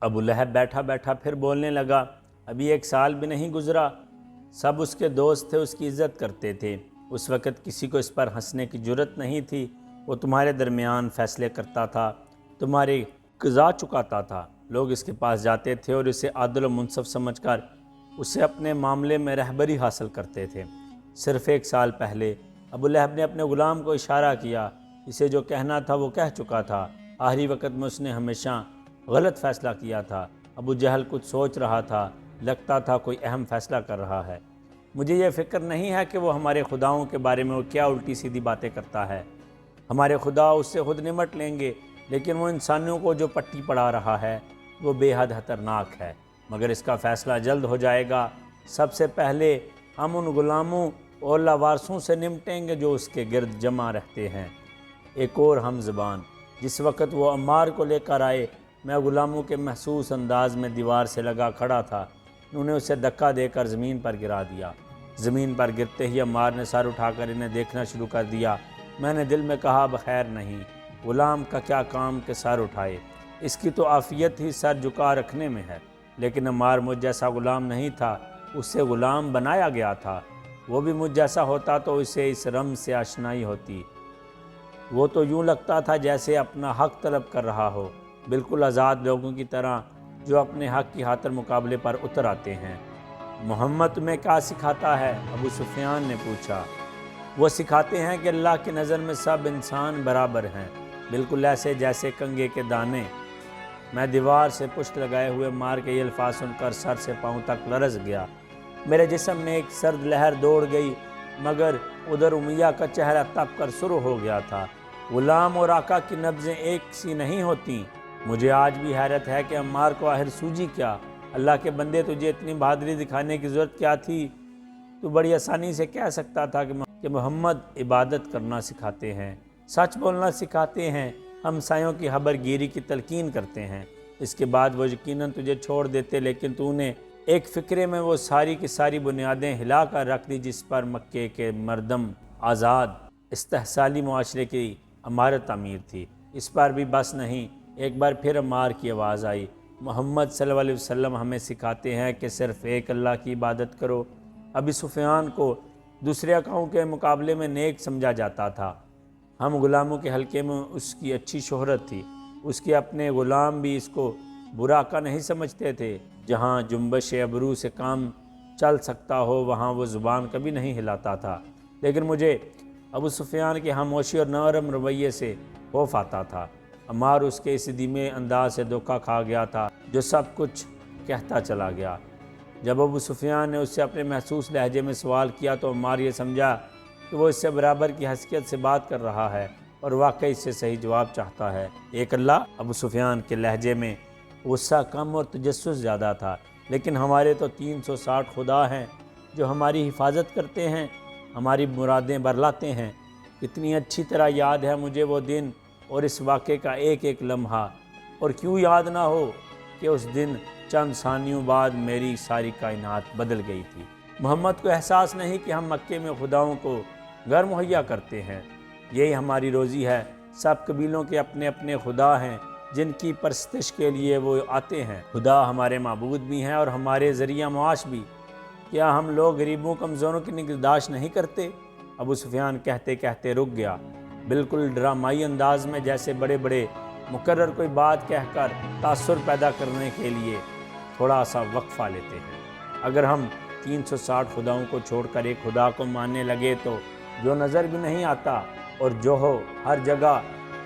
ابو لہب بیٹھا بیٹھا پھر بولنے لگا، ابھی 1 سال بھی نہیں گزرا، سب اس کے دوست تھے، اس کی عزت کرتے تھے، اس وقت کسی کو اس پر ہنسنے کی جرت نہیں تھی، وہ تمہارے درمیان فیصلے کرتا تھا، تمہاری قضا چکاتا تھا، لوگ اس کے پاس جاتے تھے اور اسے عادل و منصف سمجھ کر اسے اپنے معاملے میں رہبری حاصل کرتے تھے۔ صرف 1 سال پہلے ابو لہب نے اپنے غلام کو اشارہ کیا، اسے جو کہنا تھا وہ کہہ چکا تھا، آخری وقت میں اس نے ہمیشہ غلط فیصلہ کیا تھا۔ ابو جہل کچھ سوچ رہا تھا، لگتا تھا کوئی اہم فیصلہ کر رہا ہے۔ مجھے یہ فکر نہیں ہے کہ وہ ہمارے خداؤں کے بارے میں وہ کیا الٹی سیدھی باتیں کرتا ہے، ہمارے خدا اس سے خود نمٹ لیں گے، لیکن وہ انسانوں کو جو پٹی پڑھا رہا ہے وہ بے حد خطرناک ہے، مگر اس کا فیصلہ جلد ہو جائے گا۔ سب سے پہلے ہم ان غلاموں اور لاوارثوں سے نمٹیں گے جو اس کے گرد جمع رہتے ہیں۔ ایک اور ہم زبان، جس وقت وہ عمار کو لے کر آئے، میں غلاموں کے محسوس انداز میں دیوار سے لگا کھڑا تھا، انہوں نے اسے دھکا دے کر زمین پر گرا دیا۔ زمین پر گرتے ہی عمار نے سر اٹھا کر انہیں دیکھنا شروع کر دیا۔ میں نے دل میں کہا، بخیر نہیں، غلام کا کیا کام کہ سر اٹھائے، اس کی تو عافیت ہی سر جھکا رکھنے میں ہے۔ لیکن عمار مجھ جیسا غلام نہیں تھا، اسے غلام بنایا گیا تھا، وہ بھی مجھ جیسا ہوتا تو اسے اس رمز سے آشنائی ہوتی۔ وہ تو یوں لگتا تھا جیسے اپنا حق طلب کر رہا ہو، بالکل آزاد لوگوں کی طرح جو اپنے حق کی خاطر مقابلے پر اتر آتے ہیں۔ محمد تمہیں کیا سکھاتا ہے؟ ابو سفیان نے پوچھا۔ وہ سکھاتے ہیں کہ اللہ کی نظر میں سب انسان برابر ہیں، بالکل ایسے جیسے کنگھے کے دانے۔ میں دیوار سے پشت لگائے ہوئے عمار کے یہ الفاظ سن کر سر سے پاؤں تک لرز گیا، میرے جسم میں ایک سرد لہر دوڑ گئی، مگر ادھر امیہ کا چہرہ تپ کر سرخ ہو گیا تھا۔ غلام اور آقا کی نبضیں ایک سی نہیں ہوتیں۔ مجھے آج بھی حیرت ہے کہ عمار کو آخر سوجی کیا؟ اللہ کے بندے، تجھے اتنی بہادری دکھانے کی ضرورت کیا تھی؟ تو بڑی آسانی سے کہہ سکتا تھا کہ محمد عبادت کرنا سکھاتے ہیں، سچ بولنا سکھاتے ہیں، ہمسایوں کی خبر گیری کی تلقین کرتے ہیں، اس کے بعد وہ یقیناً تجھے چھوڑ دیتے، لیکن تو نے ایک فکرے میں وہ ساری کی ساری بنیادیں ہلا کر رکھ دی جس پر مکے کے مردم آزاد استحصالی معاشرے کی عمارت تعمیر تھی۔ اس پر بھی بس نہیں، ایک بار پھر عمار کی آواز آئی، محمد صلی اللہ علیہ وسلم ہمیں سکھاتے ہیں کہ صرف ایک اللہ کی عبادت کرو۔ ابی سفیان کو دوسرے آقاؤں کے مقابلے میں نیک سمجھا جاتا تھا، ہم غلاموں کے حلقے میں اس کی اچھی شہرت تھی، اس کے اپنے غلام بھی اس کو برا آقا نہیں سمجھتے تھے۔ جہاں جنبش ابرو سے کام چل سکتا ہو وہاں وہ زبان کبھی نہیں ہلاتا تھا، لیکن مجھے ابو سفیان کی خاموشی اور نرم رویے سے خوف آتا تھا۔ عمار اس کے اس دھیمے انداز سے دھوکہ کھا گیا تھا جو سب کچھ کہتا چلا گیا۔ جب ابو سفیان نے اس سے اپنے محسوس لہجے میں سوال کیا تو عمار یہ سمجھا کہ وہ اس سے برابر کی حیثیت سے بات کر رہا ہے اور واقعی اس سے صحیح جواب چاہتا ہے۔ ایک اللہ؟ ابو سفیان کے لہجے میں غصہ کم اور تجسس زیادہ تھا، لیکن ہمارے تو 360 خدا ہیں جو ہماری حفاظت کرتے ہیں، ہماری مرادیں برلاتے ہیں۔ اتنی اچھی طرح یاد ہے مجھے وہ دن اور اس واقعے کا ایک ایک لمحہ، اور کیوں یاد نہ ہو کہ اس دن چند ثانیوں بعد میری ساری کائنات بدل گئی تھی۔ محمد کو احساس نہیں کہ ہم مکے میں خداؤں کو گھر مہیا کرتے ہیں، یہی ہماری روزی ہے۔ سب قبیلوں کے اپنے اپنے خدا ہیں جن کی پرستش کے لیے وہ آتے ہیں، خدا ہمارے معبود بھی ہیں اور ہمارے ذریعہ معاش بھی۔ کیا ہم لوگ غریبوں کمزوروں کی نگہداشت نہیں کرتے؟ ابو سفیان کہتے کہتے رک گیا، بالکل ڈرامائی انداز میں، جیسے بڑے بڑے مقرر کوئی بات کہہ کر تاثر پیدا کرنے کے لیے تھوڑا سا وقفہ لیتے ہیں۔ اگر ہم 360 خداؤں کو چھوڑ کر ایک خدا کو ماننے لگے تو جو نظر بھی نہیں آتا اور جو ہو ہر جگہ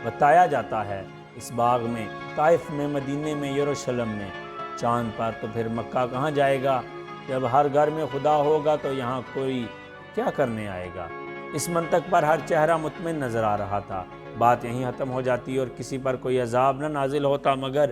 بتایا جاتا ہے، اس باغ میں، طائف میں، مدینے میں، یروشلم میں، چاند پر، تو پھر مکہ کہاں جائے گا؟ جب ہر گھر میں خدا ہوگا تو یہاں کوئی کیا کرنے آئے گا؟ اس منطق پر ہر چہرہ مطمئن نظر آ رہا تھا۔ بات یہیں ختم ہو جاتی اور کسی پر کوئی عذاب نہ نازل ہوتا، مگر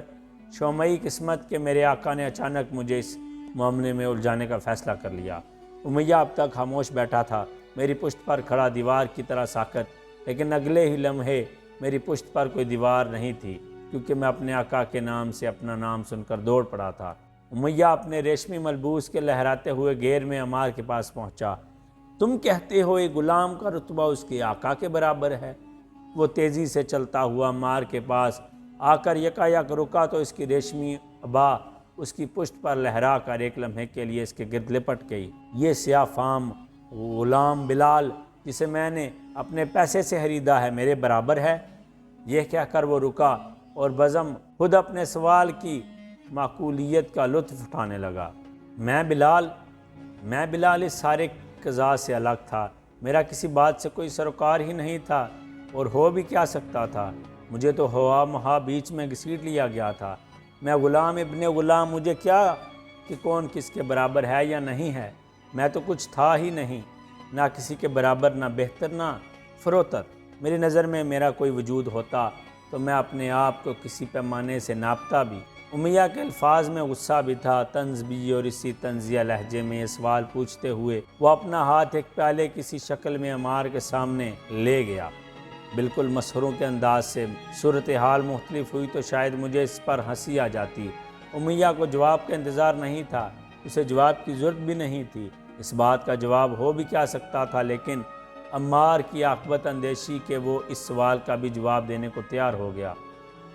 شومئی قسمت کہ میرے آقا نے اچانک مجھے اس معاملے میں الجھانے کا فیصلہ کر لیا۔ امیہ اب تک خاموش بیٹھا تھا، میری پشت پر کھڑا دیوار کی طرح ساکت، لیکن اگلے ہی لمحے میری پشت پر کوئی دیوار نہیں تھی، کیونکہ میں اپنے آقا کے نام سے اپنا نام سن کر دوڑ پڑا تھا۔ امیہ اپنے ریشمی ملبوس کے لہراتے ہوئے گھیر میں عمار کے پاس پہنچا۔ تم کہتے ہو ایک غلام کا رتبہ اس کے آقا کے برابر ہے؟ وہ تیزی سے چلتا ہوا عمار کے پاس آ کر یکایک رکا تو اس کی ریشمی عبا اس کی پشت پر لہرا کر ایک لمحے کے لیے اس کے گرد لپٹ گئی۔ یہ سیاہ فام غلام بلال جسے میں نے اپنے پیسے سے خریدا ہے میرے برابر ہے؟ یہ کہہ کر وہ رکا اور بزم خود اپنے سوال کی معقولیت کا لطف اٹھانے لگا۔ میں بلال اس سارے قضاء سے الگ تھا۔ میرا کسی بات سے کوئی سروکار ہی نہیں تھا، اور ہو بھی کیا سکتا تھا؟ مجھے تو ہوا مہا بیچ میں گھسیٹ لیا گیا تھا۔ میں غلام ابن غلام، مجھے کیا کہ کون کس کے برابر ہے یا نہیں ہے؟ میں تو کچھ تھا ہی نہیں، نہ کسی کے برابر، نہ بہتر، نہ فروتر۔ میری نظر میں میرا کوئی وجود ہوتا تو میں اپنے آپ کو کسی پیمانے سے ناپتا بھی۔ امیہ کے الفاظ میں غصہ بھی تھا، طنز بھی، اور اسی طنزیہ لہجے میں یہ سوال پوچھتے ہوئے وہ اپنا ہاتھ ایک پیالے کسی شکل میں عمار کے سامنے لے گیا۔ بالکل مسحوروں کے انداز سے صورتحال مختلف ہوئی تو شاید مجھے اس پر ہنسی آ جاتی۔ امیہ کو جواب کا انتظار نہیں تھا، اسے جواب کی ضرورت بھی نہیں تھی۔ اس بات کا جواب ہو بھی کیا سکتا تھا، لیکن عمار کی عاقبت اندیشی کہ وہ اس سوال کا بھی جواب دینے کو تیار ہو گیا۔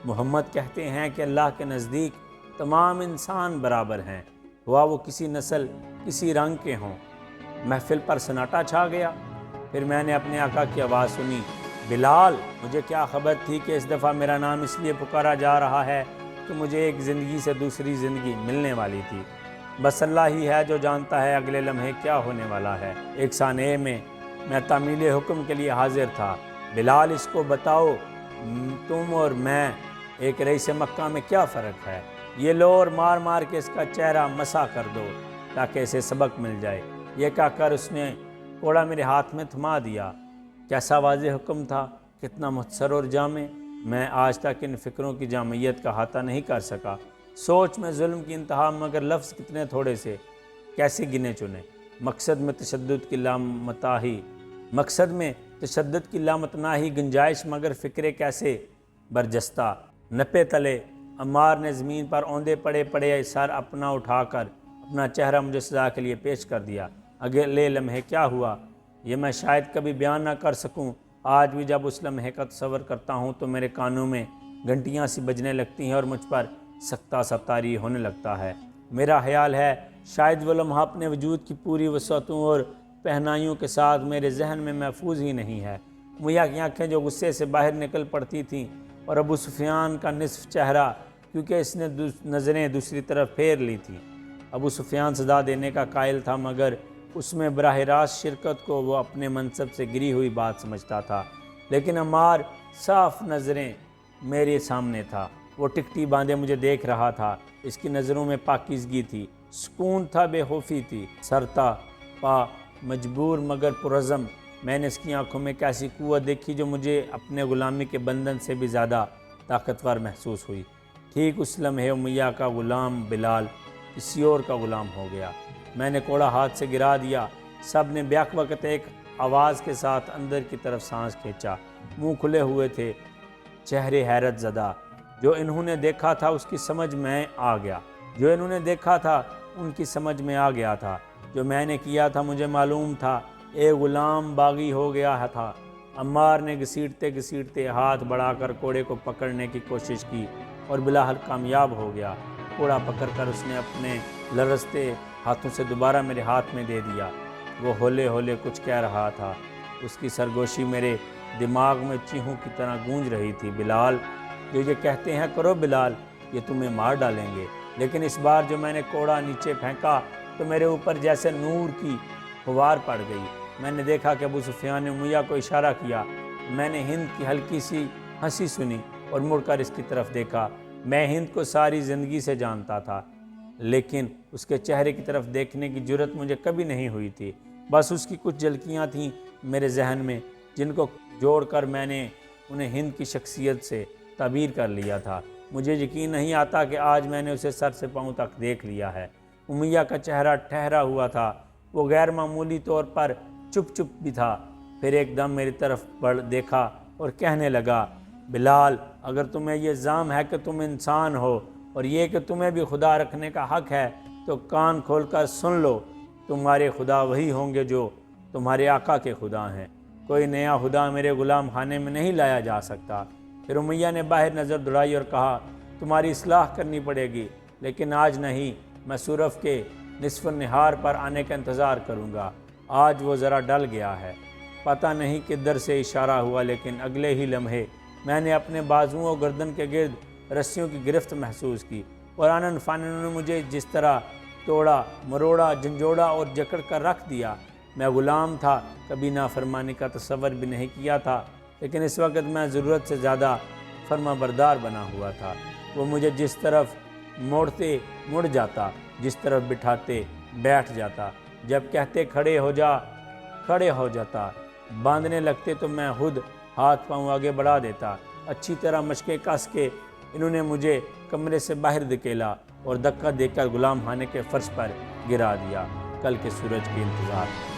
محمد کہتے ہیں کہ اللہ کے نزدیک تمام انسان برابر ہیں، ہوا وہ کسی نسل، کسی رنگ کے ہوں۔ محفل پر سناٹا چھا گیا۔ پھر میں نے اپنے آقا کی آواز سنی، بلال! مجھے کیا خبر تھی کہ اس دفعہ میرا نام اس لیے پکارا جا رہا ہے کہ مجھے ایک زندگی سے دوسری زندگی ملنے والی تھی۔ بس اللہ ہی ہے جو جانتا ہے اگلے لمحے کیا ہونے والا ہے۔ ایک سانحے میں تعمیل حکم کے لیے حاضر تھا۔ بلال، اس کو بتاؤ، تم اور میں، ایک رئیس مکہ میں کیا فرق ہے؟ یہ لو اور مار مار کے اس کا چہرہ مسح کر دو تاکہ اسے سبق مل جائے۔ یہ کہہ کر اس نے کوڑا میرے ہاتھ میں تھما دیا۔ کیسا واضح حکم تھا، کتنا مختصر اور جامع۔ میں آج تک ان فکروں کی جامعیت کا احاطہ نہیں کر سکا۔ سوچ میں ظلم کی انتہا، مگر لفظ کتنے تھوڑے سے، کیسے گنے چنے۔ مقصد میں تشدد کی لامتناہی گنجائش، مگر فکرے کیسے برجستہ۔ نپے تلے عمار نے زمین پر اوندے پڑے پڑے سر اپنا اٹھا کر اپنا چہرہ مجھے سزا کے لیے پیش کر دیا۔ اگلے لمحے کیا ہوا یہ میں شاید کبھی بیان نہ کر سکوں۔ آج بھی جب اس لمحے کا تصور کرتا ہوں تو میرے کانوں میں گھنٹیاں سی بجنے لگتی ہیں اور مجھ پر سکتہ سا طاری ہونے لگتا ہے۔ میرا خیال ہے شاید وہ لمحہ اپنے وجود کی پوری وسعتوں اور پہنائیوں کے ساتھ میرے ذہن میں محفوظ ہی نہیں ہے۔ امیہ کی آنکھیں جو غصے سے باہر نکل پڑتی تھیں، اور ابو سفیان کا نصف چہرہ، کیونکہ اس نے نظریں دوسری طرف پھیر لی تھیں۔ ابو سفیان سزا دینے کا قائل تھا، مگر اس میں براہ راست شرکت کو وہ اپنے منصب سے گری ہوئی بات سمجھتا تھا۔ لیکن عمار صاف نظریں میرے سامنے تھا، وہ ٹکٹی باندھے مجھے دیکھ رہا تھا۔ اس کی نظروں میں پاکیزگی تھی، سکون تھا، بے خوفی تھی۔ سرتا پا مجبور مگر پرعزم، میں نے اس کی آنکھوں میں کیسی قوت دیکھی جو مجھے اپنے غلامی کے بندھن سے بھی زیادہ طاقتور محسوس ہوئی۔ ٹھیک اس لمحے امیہ کا غلام بلال کسی اور کا غلام ہو گیا۔ میں نے کوڑا ہاتھ سے گرا دیا۔ سب نے بیک وقت ایک آواز کے ساتھ اندر کی طرف سانس کھینچا۔ منہ کھلے ہوئے تھے، چہرے حیرت زدہ۔ جو انہوں نے دیکھا تھا اس کی سمجھ میں آ گیا، جو انہوں نے دیکھا تھا ان کی سمجھ میں آ گیا تھا۔ جو میں نے کیا تھا مجھے معلوم تھا، ایک غلام باغی ہو گیا تھا۔ عمار نے گھسیٹتے گھسیٹتے ہاتھ بڑھا کر کوڑے کو پکڑنے کی کوشش کی اور بلاحل کامیاب ہو گیا۔ کوڑا پکڑ کر اس نے اپنے لرزتے ہاتھوں سے دوبارہ میرے ہاتھ میں دے دیا۔ وہ ہولے ہولے کچھ کہہ رہا تھا، اس کی سرگوشی میرے دماغ میں چیخوں کی طرح گونج رہی تھی۔ بلال، جو یہ کہتے ہیں کرو بلال، یہ تمہیں مار ڈالیں گے۔ لیکن اس بار جو میں نے کوڑا نیچے پھینکا تو میرے اوپر جیسے نور کی فوار پڑ گئی۔ میں نے دیکھا کہ ابو سفیان نے امیہ کو اشارہ کیا۔ میں نے ہند کی ہلکی سی ہنسی سنی اور مڑ کر اس کی طرف دیکھا۔ میں ہند کو ساری زندگی سے جانتا تھا، لیکن اس کے چہرے کی طرف دیکھنے کی جرت مجھے کبھی نہیں ہوئی تھی۔ بس اس کی کچھ جھلکیاں تھیں میرے ذہن میں، جن کو جوڑ کر میں نے انہیں ہند کی شخصیت سے تعبیر کر لیا تھا۔ مجھے یقین نہیں آتا کہ آج میں نے اسے سر سے پاؤں تک دیکھ لیا ہے۔ امیہ کا چہرہ ٹھہرا ہوا تھا، وہ غیر معمولی طور پر چپ چپ بھی تھا۔ پھر ایک دم میری طرف دیکھا اور کہنے لگا، بلال، اگر تمہیں یہ الزام ہے کہ تم انسان ہو اور یہ کہ تمہیں بھی خدا رکھنے کا حق ہے تو کان کھول کر سن لو، تمہارے خدا وہی ہوں گے جو تمہارے آقا کے خدا ہیں۔ کوئی نیا خدا میرے غلام خانے میں نہیں لایا جا سکتا۔ پھر امیہ نے باہر نظر دوڑائی اور کہا تمہاری اصلاح کرنی پڑے گی، لیکن آج نہیں، میں سورف کے نصف النہار پر آنے کا انتظار کروں گا۔ آج وہ ذرا ڈل گیا ہے۔ پتہ نہیں کدھر سے اشارہ ہوا، لیکن اگلے ہی لمحے میں نے اپنے بازوؤں اور گردن کے گرد رسیوں کی گرفت محسوس کی، اور آنن فانن نے مجھے جس طرح توڑا، مروڑا، جھنجھوڑا اور جکڑ کر رکھ دیا۔ میں غلام تھا، کبھی نافرمانی کا تصور بھی نہیں کیا تھا، لیکن اس وقت میں ضرورت سے زیادہ فرما بردار بنا ہوا تھا۔ وہ مجھے جس طرف موڑتے مڑ جاتا، جس طرف بٹھاتے بیٹھ جاتا، جب کہتے کھڑے ہو جا کھڑے ہو جاتا، باندھنے لگتے تو میں خود ہاتھ پاؤں آگے بڑھا دیتا۔ اچھی طرح مشقیں کس کے انہوں نے مجھے کمرے سے باہر دھکیلا اور دھکا دے کر غلام خانے کے فرش پر گرا دیا۔ کل کے سورج کے انتظار